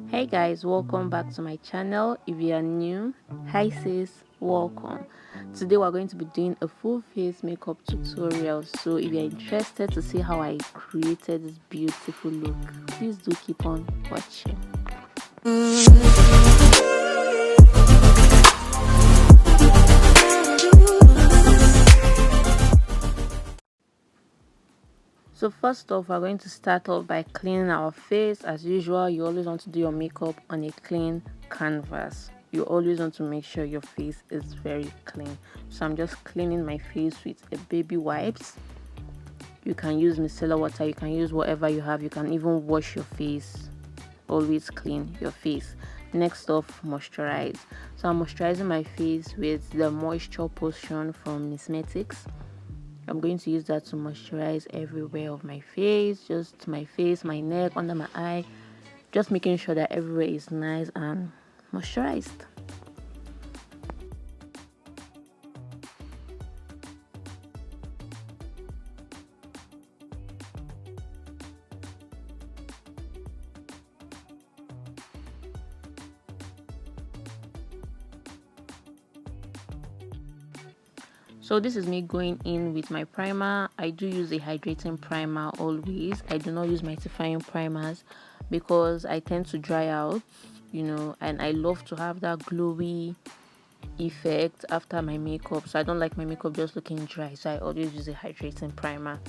Hey guys, welcome back to my channel. If you are new, hi sis, welcome. Today we're going to be doing a full face makeup tutorial. So if you're interested to see how I created this beautiful look, please do keep on watching. So first off, we're going to start off by cleaning our face. As usual, you always want to do your makeup on a clean canvas. You always want to make sure your face is very clean. So I'm just cleaning my face with a baby wipes. You can use micellar water, you can use whatever you have, you can even wash your face. Always clean your face. Next off, moisturize. So I'm moisturizing my face with the moisture potion from metic. I'm going to use that to moisturize everywhere of my face, just my face, my neck, under my eye, just making sure that everywhere is nice and moisturized. So this is me going in with my primer. I do use a hydrating primer always. I do not use mattifying primers because I tend to dry out, and I love to have that glowy effect after my makeup. So I don't like my makeup just looking dry, so I always use a hydrating primer.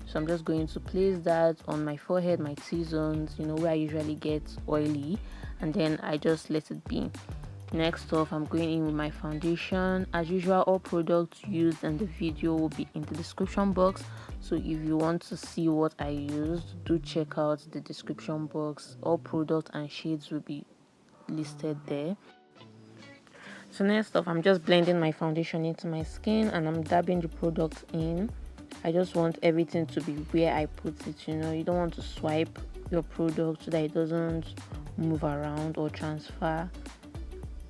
So I'm just going to place that on my forehead, my T-zones, where I usually get oily, and then I just let it be. Next off, I'm going in with my foundation. As usual, all products used in the video will be in the description box, so if you want to see what I used, do check out the description box. All products and shades will be listed there. So next off, I'm just blending my foundation into my skin and I'm dabbing the product in. I just want everything to be where I put it. You don't want to swipe your product so that it doesn't move around or transfer.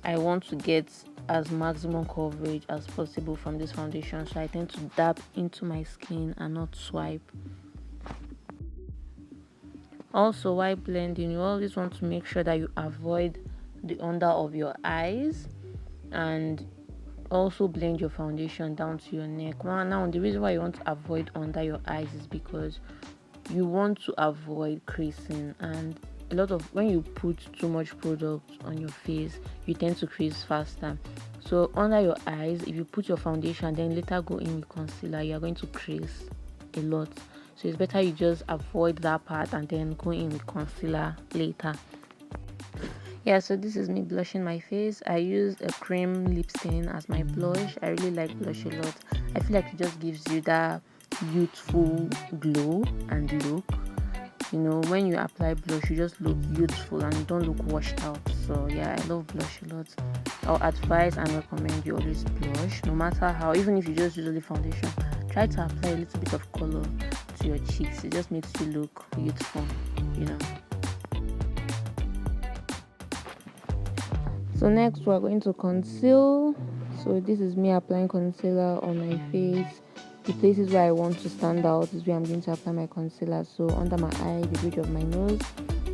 I want to get as maximum coverage as possible from this foundation, so I tend to dab into my skin and not swipe. Also, while blending, you always want to make sure that you avoid the under of your eyes, and also blend your foundation down to your neck. Now the reason why you want to avoid under your eyes is because you want to avoid creasing, and a lot of when you put too much product on your face, you tend to crease faster. So under your eyes, if you put your foundation then later go in with concealer, you are going to crease a lot. So it's better you just avoid that part and then go in with concealer later. Yeah, so this is me blushing my face. I use a cream lipstain as my blush. I really like blush a lot. I feel like it just gives you that youthful glow and look. When you apply blush, you just look youthful and you don't look washed out. So yeah, I love blush a lot. I'll advise and recommend you always blush, no matter how. Even if you just use only foundation, try to apply a little bit of color to your cheeks. It just makes you look youthful. So next we're going to conceal. So this is me applying concealer on my face. The places where I want to stand out is where I'm going to apply my concealer. So under my eye, the bridge of my nose,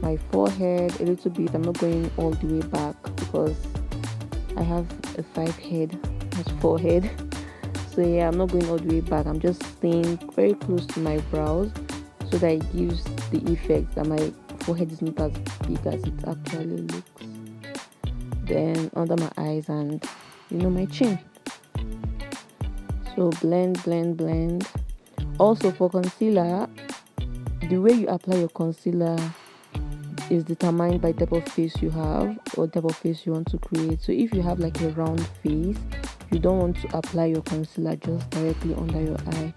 my forehead, a little bit. I'm not going all the way back because I have a 5-head forehead. So yeah, I'm not going all the way back. I'm just staying very close to my brows so that it gives the effect that my forehead is not as big as it actually looks. Then under my eyes and my chin. So blend. Also for concealer, the way you apply your concealer is determined by the type of face you have or type of face you want to create. So if you have like a round face, you don't want to apply your concealer just directly under your eye.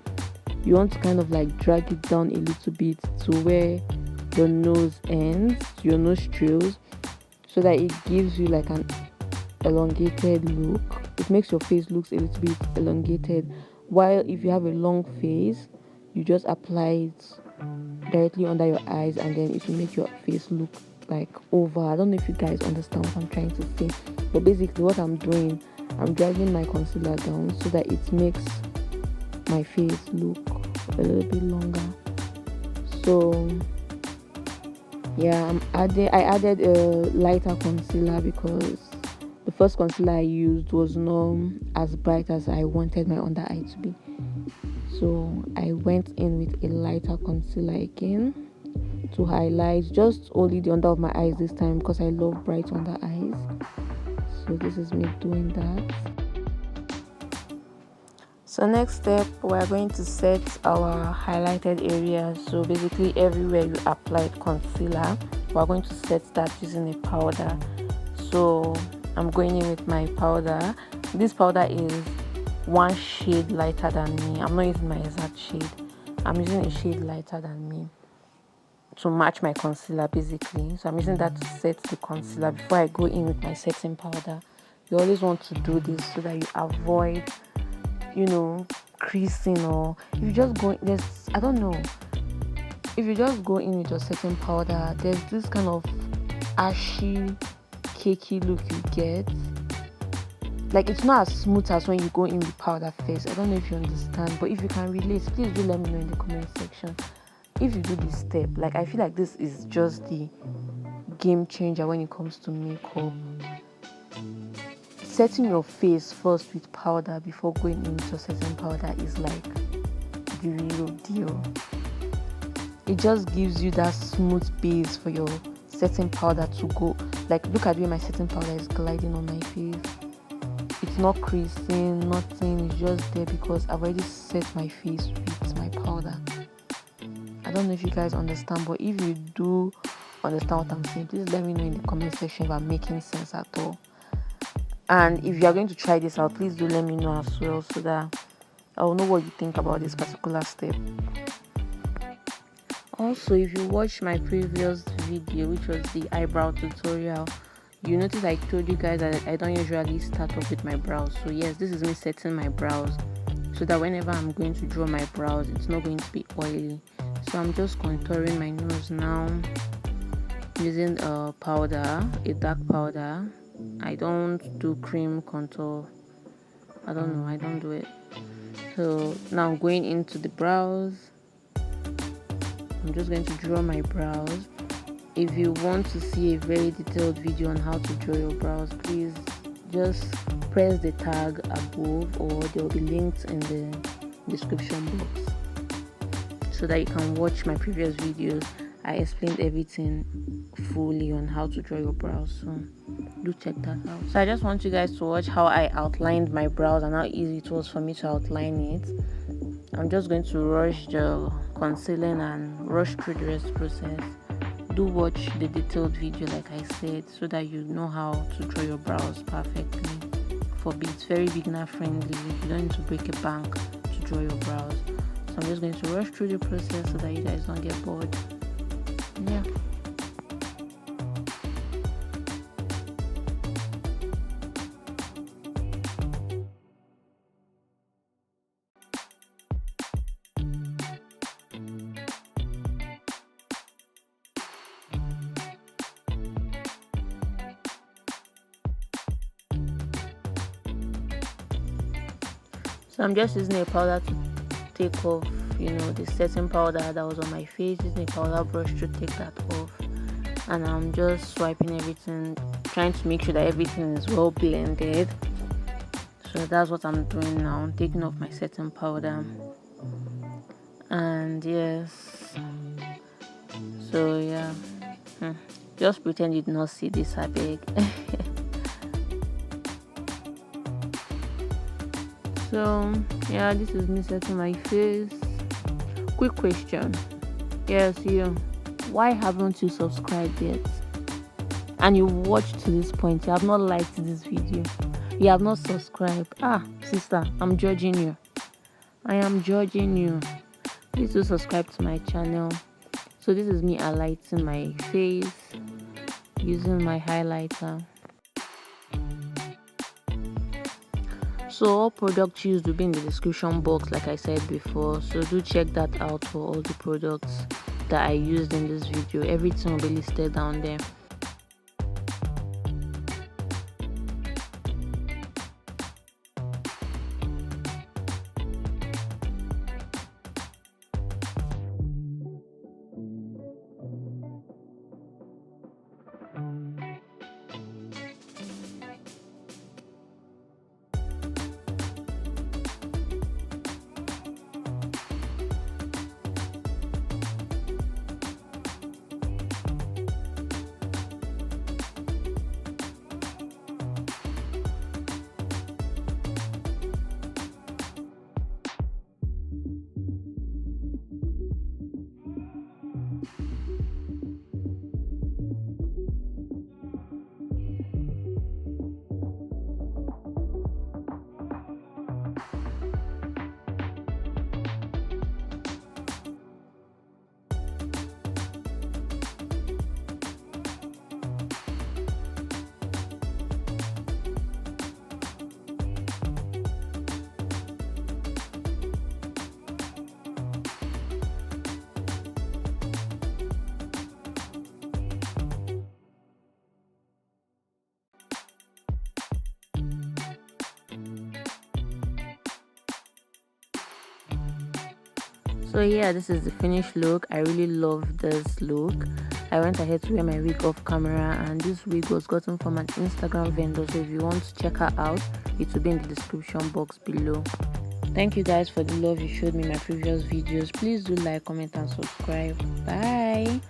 You want to kind of like drag it down a little bit to where your nose ends, your nostrils, so that it gives you like an elongated look. It makes your face looks a little bit elongated, while if you have a long face, you just apply it directly under your eyes and then it will make your face look like oval. I don't know if you guys understand what I'm trying to say, but basically what I'm doing, I'm dragging my concealer down so that it makes my face look a little bit longer. So Yeah, I added a lighter concealer because the first concealer I used was not as bright as I wanted my under eye to be. So I went in with a lighter concealer again to highlight just only the under of my eyes this time because I love bright under eyes. So this is me doing that. So next step, we are going to set our highlighted areas. So basically everywhere you applied concealer, we are going to set that using a powder. So I'm going in with my powder. This powder is one shade lighter than me. I'm not using my exact shade. I'm using a shade lighter than me to match my concealer basically. So I'm using that to set the concealer before I go in with my setting powder. You always want to do this so that you avoid, creasing, or if you just go I don't know, if you just go in with your setting powder, there's this kind of ashy, cakey look you get. Like, it's not as smooth as when you go in with powder first. I don't know if you understand, but if you can relate, please do let me know in the comment section. If you do this step, like, I feel like this is just the game changer when it comes to makeup. Setting your face first with powder before going into setting powder is like the real deal. It just gives you that smooth base for your setting powder to go. Like, look at where my setting powder is gliding on my face. It's not creasing, nothing. It's just there because I've already set my face with my powder. I don't know if you guys understand, but if you do understand what I'm saying, please let me know in the comment section if I'm making sense at all. And if you are going to try this out, please do let me know as well so that I'll know what you think about this particular step. Also, if you watched my previous video, which was the eyebrow tutorial, you notice I told you guys that I don't usually start off with my brows. So yes, this is me setting my brows so that whenever I'm going to draw my brows, it's not going to be oily. So I'm just contouring my nose now using a powder, a dark powder. I don't do cream contour. I don't know, I don't do it. So now I'm going into the brows. I'm just going to draw my brows. If you want to see a very detailed video on how to draw your brows, please just press the tag above, or there will be links in the description box so that you can watch my previous videos. I explained everything fully on how to draw your brows, so do check that out. So I just want you guys to watch how I outlined my brows and how easy it was for me to outline it. I'm just going to rush the concealing and rush through the rest process. Do watch the detailed video like I said so that you know how to draw your brows perfectly. It's very beginner friendly. You don't need to break a bank to draw your brows. So I'm just going to rush through the process so that you guys don't get bored. Yeah. So I'm just using a powder to take off, the setting powder that was on my face, using a powder brush to take that off. And I'm just swiping everything, trying to make sure that everything is well blended. So that's what I'm doing now. I'm taking off my setting powder. And yes. So yeah. Just pretend you did not see this, I beg. So yeah, this is me setting my face. Quick question. Yes, you. Why haven't you subscribed yet? And you watched to this point. You have not liked this video. You have not subscribed. Sister, I'm judging you. I am judging you. Please do subscribe to my channel. So this is me highlighting my face using my highlighter. So all products used will be in the description box like I said before, so do check that out for all the products that I used in this video. Everything will be listed down there. So yeah, this is the finished look. I really love this look. I went ahead to wear my wig off camera, and this wig was gotten from an Instagram vendor, so if you want to check her out, it will be in the description box below. Thank you guys for the love you showed me in my previous videos. Please do like, comment and subscribe. Bye.